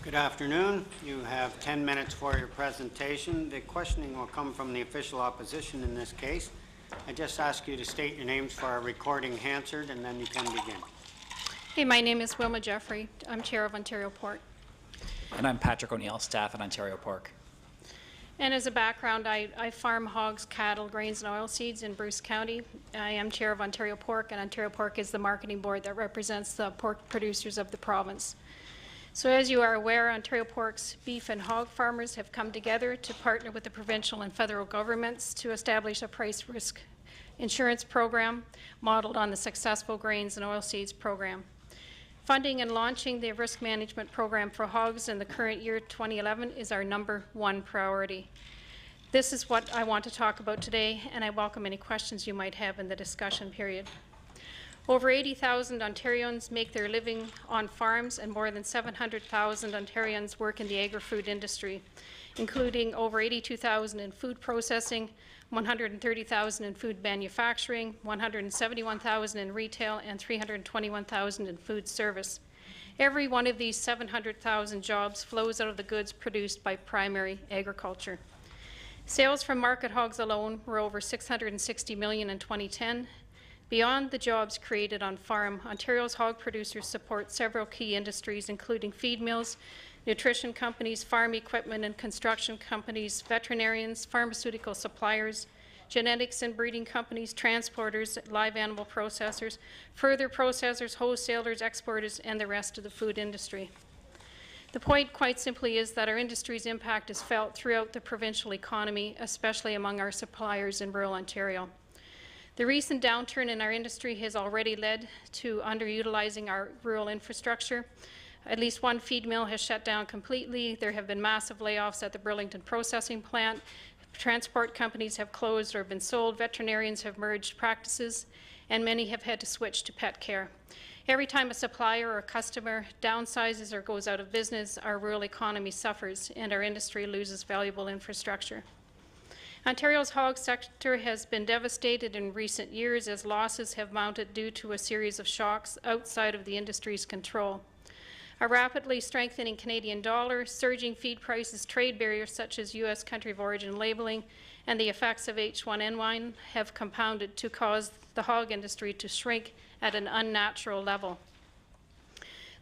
Good afternoon. You have 10 minutes for your presentation. The questioning will come from the official opposition in this case. I just ask you to state your names for our recording Hansard, and then you can begin. Hey, my name is Wilma Jeffrey. I'm Chair of Ontario Pork. And I'm Patrick O'Neill, staff at Ontario Pork. And as a background, I farm hogs, cattle, grains, and oilseeds in Bruce County. I am Chair of Ontario Pork, and Ontario Pork is the marketing board that represents the pork producers of the province. So as you are aware, Ontario Pork's beef and hog farmers have come together to partner with the provincial and federal governments to establish a price risk insurance program modeled on the successful grains and oilseeds program. Funding and launching the risk management program for hogs in the current year 2011 is our #1 priority. This is what I want to talk about today, and I welcome any questions you might have in the discussion period. Over 80,000 Ontarians make their living on farms, and more than 700,000 Ontarians work in the agri-food industry, including over 82,000 in food processing, 130,000 in food manufacturing, 171,000 in retail, and 321,000 in food service. Every one of these 700,000 jobs flows out of the goods produced by primary agriculture. Sales from market hogs alone were over $660 million in 2010. Beyond the jobs created on farm, Ontario's hog producers support several key industries, including feed mills, nutrition companies, farm equipment and construction companies, veterinarians, pharmaceutical suppliers, genetics and breeding companies, transporters, live animal processors, further processors, wholesalers, exporters, and the rest of the food industry. The point, quite simply, is that our industry's impact is felt throughout the provincial economy, especially among our suppliers in rural Ontario. The recent downturn in our industry has already led to underutilizing our rural infrastructure. At least one feed mill has shut down completely. There have been massive layoffs at the Burlington processing plant. Transport companies have closed or been sold. Veterinarians have merged practices, and many have had to switch to pet care. Every time a supplier or a customer downsizes or goes out of business, our rural economy suffers and our industry loses valuable infrastructure. Ontario's hog sector has been devastated in recent years as losses have mounted due to a series of shocks outside of the industry's control. A rapidly strengthening Canadian dollar, surging feed prices, trade barriers such as U.S. country of origin labeling, and the effects of H1N1 have compounded to cause the hog industry to shrink at an unnatural level.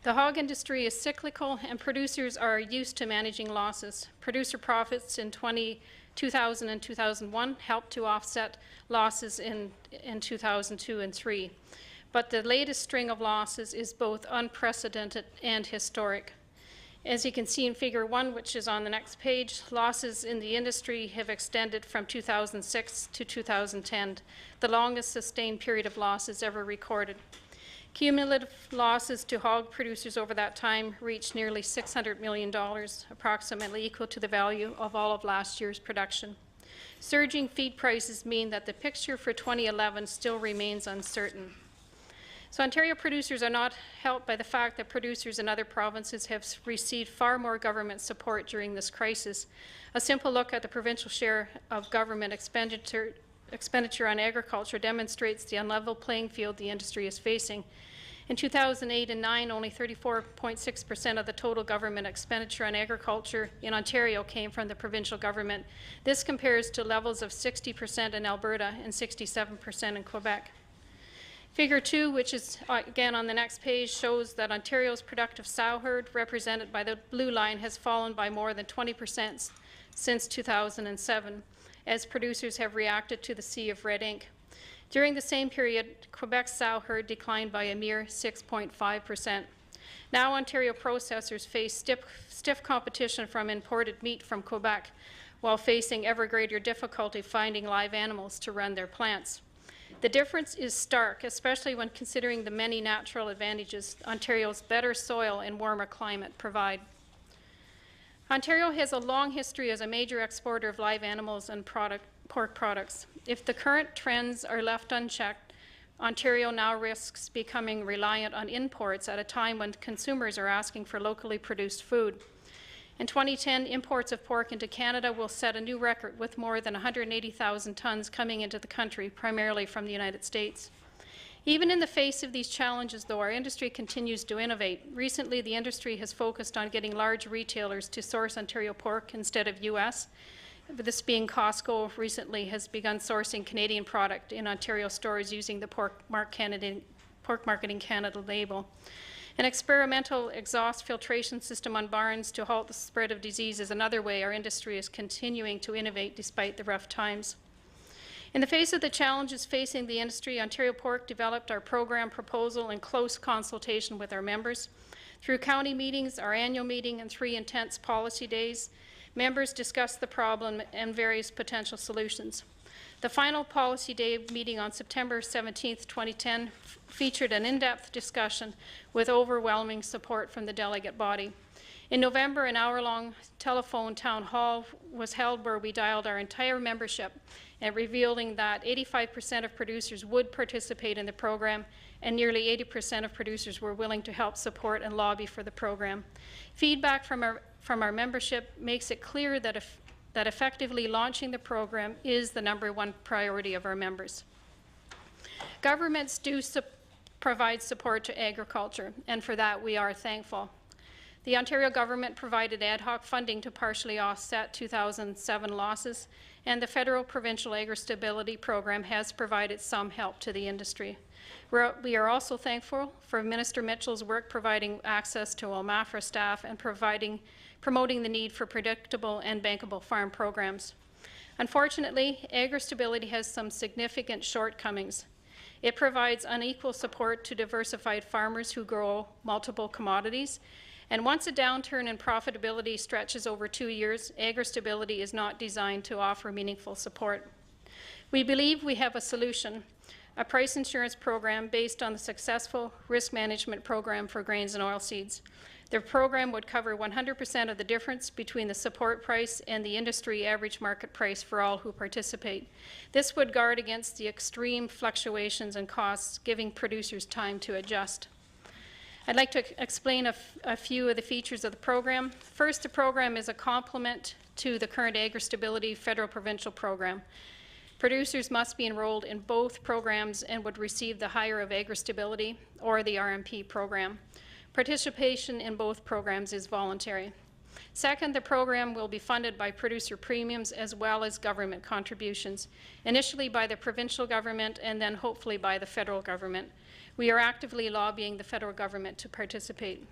The hog industry is cyclical, and producers are used to managing losses. Producer profits in 2000 and 2001 helped to offset losses in 2002 and 2003. But the latest string of losses is both unprecedented and historic. As you can see in Figure 1, which is on the next page, losses in the industry have extended from 2006 to 2010, the longest sustained period of losses ever recorded. Cumulative losses to hog producers over that time reached nearly $600 million, approximately equal to the value of all of last year's production. Surging feed prices mean that the picture for 2011 still remains uncertain. So Ontario producers are not helped by the fact that producers in other provinces have received far more government support during this crisis. A simple look at the provincial share of government expenditure on agriculture demonstrates the unlevel playing field the industry is facing. In 2008 and 2009, only 34.6% of the total government expenditure on agriculture in Ontario came from the provincial government. This compares to levels of 60% in Alberta and 67% in Quebec. Figure 2, which is again on the next page, shows that Ontario's productive sow herd, represented by the blue line, has fallen by more than 20% since 2007. As producers have reacted to the sea of red ink. During the same period, Quebec's sow herd declined by a mere 6.5%. Now Ontario processors face stiff competition from imported meat from Quebec, while facing ever greater difficulty finding live animals to run their plants. The difference is stark, especially when considering the many natural advantages Ontario's better soil and warmer climate provide. Ontario has a long history as a major exporter of live animals and pork products. If the current trends are left unchecked, Ontario now risks becoming reliant on imports at a time when consumers are asking for locally produced food. In 2010, imports of pork into Canada will set a new record, with more than 180,000 tons coming into the country, primarily from the United States. Even in the face of these challenges, though, our industry continues to innovate. Recently, the industry has focused on getting large retailers to source Ontario pork instead of U.S. This being Costco recently has begun sourcing Canadian product in Ontario stores using the Pork Marketing Canada label. An experimental exhaust filtration system on barns to halt the spread of disease is another way our industry is continuing to innovate despite the rough times. In the face of the challenges facing the industry, Ontario Pork developed our program proposal in close consultation with our members. Through county meetings, our annual meeting, and 3 intense policy days, members discussed the problem and various potential solutions. The final policy day meeting on September 17, 2010 featured an in-depth discussion with overwhelming support from the delegate body. In November, an hour-long telephone town hall was held where we dialed our entire membership and revealing that 85% of producers would participate in the program and nearly 80% of producers were willing to help support and lobby for the program. Feedback from our membership makes it clear that effectively launching the program is the #1 priority of our members. Governments do provide support to agriculture, and for that we are thankful. The Ontario government provided ad hoc funding to partially offset 2007 losses, and the federal provincial agri-stability program has provided some help to the industry. We are also thankful for Minister Mitchell's work providing access to OMAFRA staff and promoting the need for predictable and bankable farm programs. Unfortunately, agri-stability has some significant shortcomings. It provides unequal support to diversified farmers who grow multiple commodities, and once a downturn in profitability stretches over 2 years, agri-stability is not designed to offer meaningful support. We believe we have a solution, a price insurance program based on the successful risk management program for grains and oilseeds. The program would cover 100% of the difference between the support price and the industry average market price for all who participate. This would guard against the extreme fluctuations in costs, giving producers time to adjust. I'd like to explain a few of the features of the program. First, the program is a complement to the current agri-stability federal-provincial program. Producers must be enrolled in both programs and would receive the higher of agri-stability or the RMP program. Participation in both programs is voluntary. Second, the program will be funded by producer premiums as well as government contributions, initially by the provincial government and then hopefully by the federal government. We are actively lobbying the federal government to participate.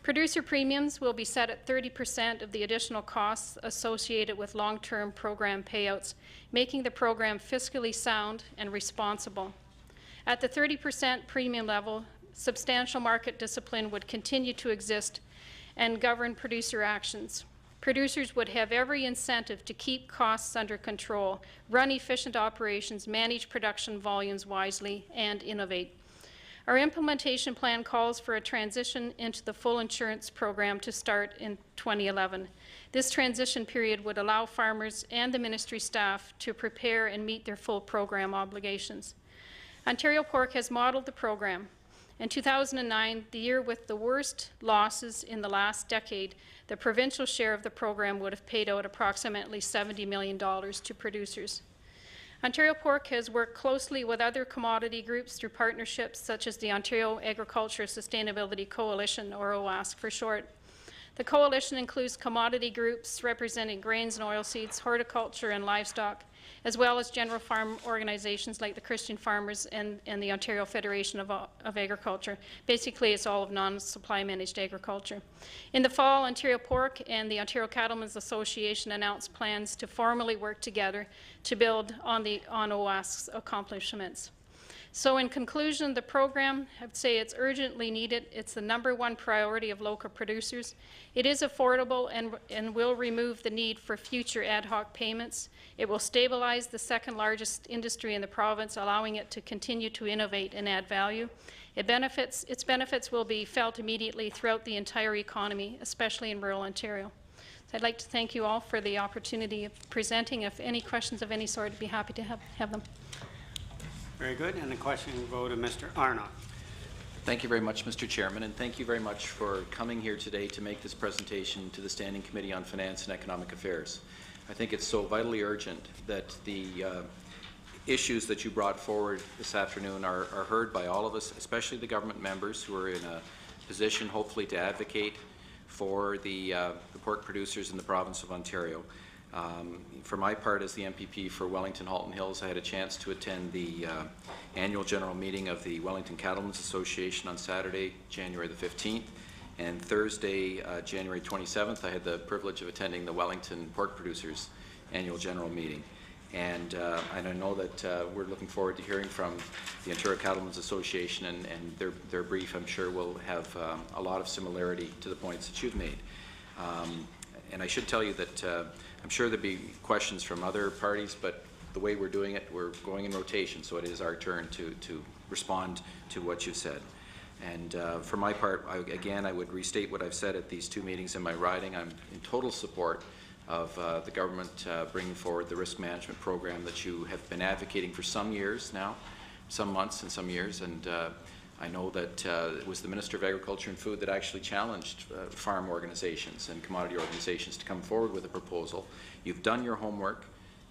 Producer premiums will be set at 30% of the additional costs associated with long-term program payouts, making the program fiscally sound and responsible. At the 30% premium level, substantial market discipline would continue to exist and govern producer actions. Producers would have every incentive to keep costs under control, run efficient operations, manage production volumes wisely, and innovate. Our implementation plan calls for a transition into the full insurance program to start in 2011. This transition period would allow farmers and the ministry staff to prepare and meet their full program obligations. Ontario Pork has modeled the program. In 2009, the year with the worst losses in the last decade, the provincial share of the program would have paid out approximately $70 million to producers. Ontario Pork has worked closely with other commodity groups through partnerships such as the Ontario Agriculture Sustainability Coalition, or OASC for short. The coalition includes commodity groups representing grains and oilseeds, horticulture and livestock, as well as general farm organizations like the Christian Farmers and the Ontario Federation of Agriculture. Basically, it's all of non-supply managed agriculture. In the fall, Ontario Pork and the Ontario Cattlemen's Association announced plans to formally work together to build on OASC's accomplishments. So in conclusion, the program, I'd say it's urgently needed. It's the #1 priority of local producers. It is affordable and will remove the need for future ad hoc payments. It will stabilize the second largest industry in the province, allowing it to continue to innovate and add value. Its benefits will be felt immediately throughout the entire economy, especially in rural Ontario. So I'd like to thank you all for the opportunity of presenting. If any questions of any sort, I'd be happy to have them. Very good. And the question will go to Mr. Arnott. Thank you very much, Mr. Chairman, and thank you very much for coming here today to make this presentation to the Standing Committee on Finance and Economic Affairs. I think it's so vitally urgent that issues that you brought forward this afternoon are heard by all of us, especially the government members who are in a position hopefully to advocate for the pork producers in the province of Ontario. For my part as the MPP for Wellington Halton Hills, I had a chance to attend the annual general meeting of the Wellington Cattlemen's Association on Saturday, January the 15th, and Thursday, January 27th, I had the privilege of attending the Wellington Pork Producers annual general meeting. And I know that we're looking forward to hearing from the Ontario Cattlemen's Association, and their brief, I'm sure, will have a lot of similarity to the points that you've made. And I should tell you that I'm sure there'll be questions from other parties, but the way we're doing it, we're going in rotation, so it is our turn to respond to what you've said. And for my part, again, I would restate what I've said at these two meetings in my riding. I'm in total support of the government bringing forward the risk management program that you have been advocating for some years now, some months and some years, and I know that it was the Minister of Agriculture and Food that actually challenged farm organizations and commodity organizations to come forward with a proposal. You've done your homework,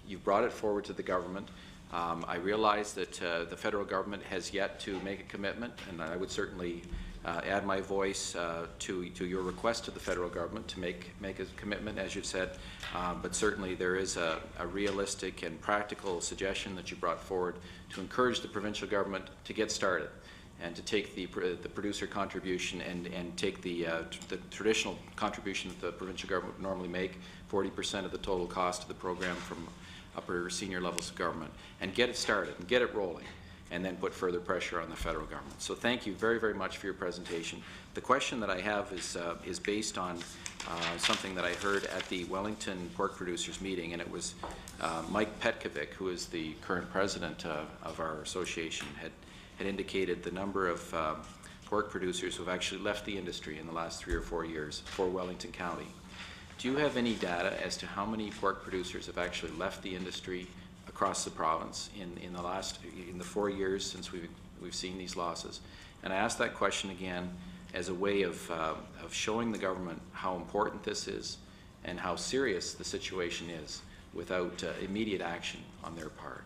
you've brought it forward to the government. I realize that the federal government has yet to make a commitment, and I would certainly add my voice to your request to the federal government to make a commitment, as you've said, but certainly there is a realistic and practical suggestion that you brought forward to encourage the provincial government to get started and to take the producer contribution and take the traditional contribution that the provincial government would normally make, 40% of the total cost of the program from upper senior levels of government, and get it started and get it rolling, and then put further pressure on the federal government. So thank you very, very much for your presentation. The question that I have is based on something that I heard at the Wellington Pork Producers meeting, and it was Mike Petkovic, who is the current president of our association, had indicated the number of pork producers who have actually left the industry in the last 3 or 4 years for Wellington County. Do you have any data as to how many pork producers have actually left the industry across the province in the 4 years since we've seen these losses? And I ask that question again as a way of showing the government how important this is and how serious the situation is without immediate action on their part.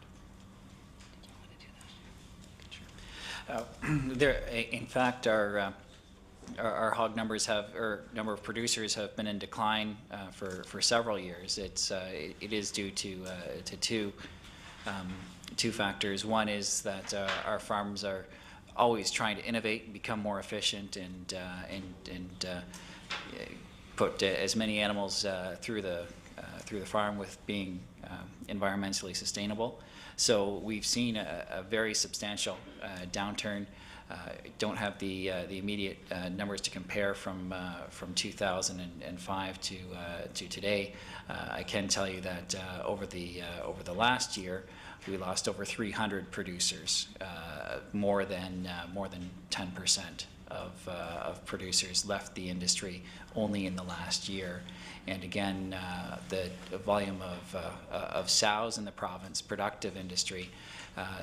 In fact, our hog numbers number of producers have been in decline for several years. It is due to two factors. One is that our farms are always trying to innovate and become more efficient and put as many animals through the farm with being environmentally sustainable. So we've seen a very substantial downturn. Don't have the immediate numbers to compare from 2005 to today. I can tell you that over the last year, we lost over 300 producers, more than 10% of producers left the industry only in the last year. And again, the volume of sows in the province, productive industry,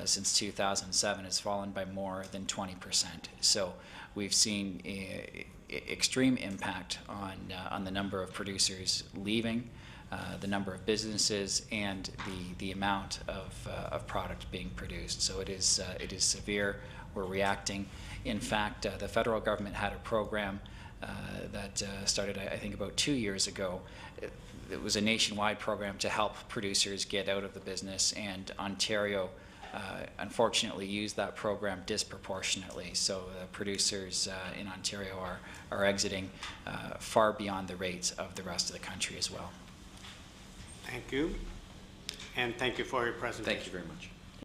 since 2007 has fallen by more than 20%. So we've seen extreme impact on the number of producers leaving, the number of businesses, and the amount of product being produced. So it is severe. We're reacting. In fact, the federal government had a program that started, I think, about 2 years ago. It was a nationwide program to help producers get out of the business, and Ontario unfortunately used that program disproportionately. So the producers in Ontario are exiting far beyond the rates of the rest of the country as well. Thank you. And thank you for your presentation. Thank you very much.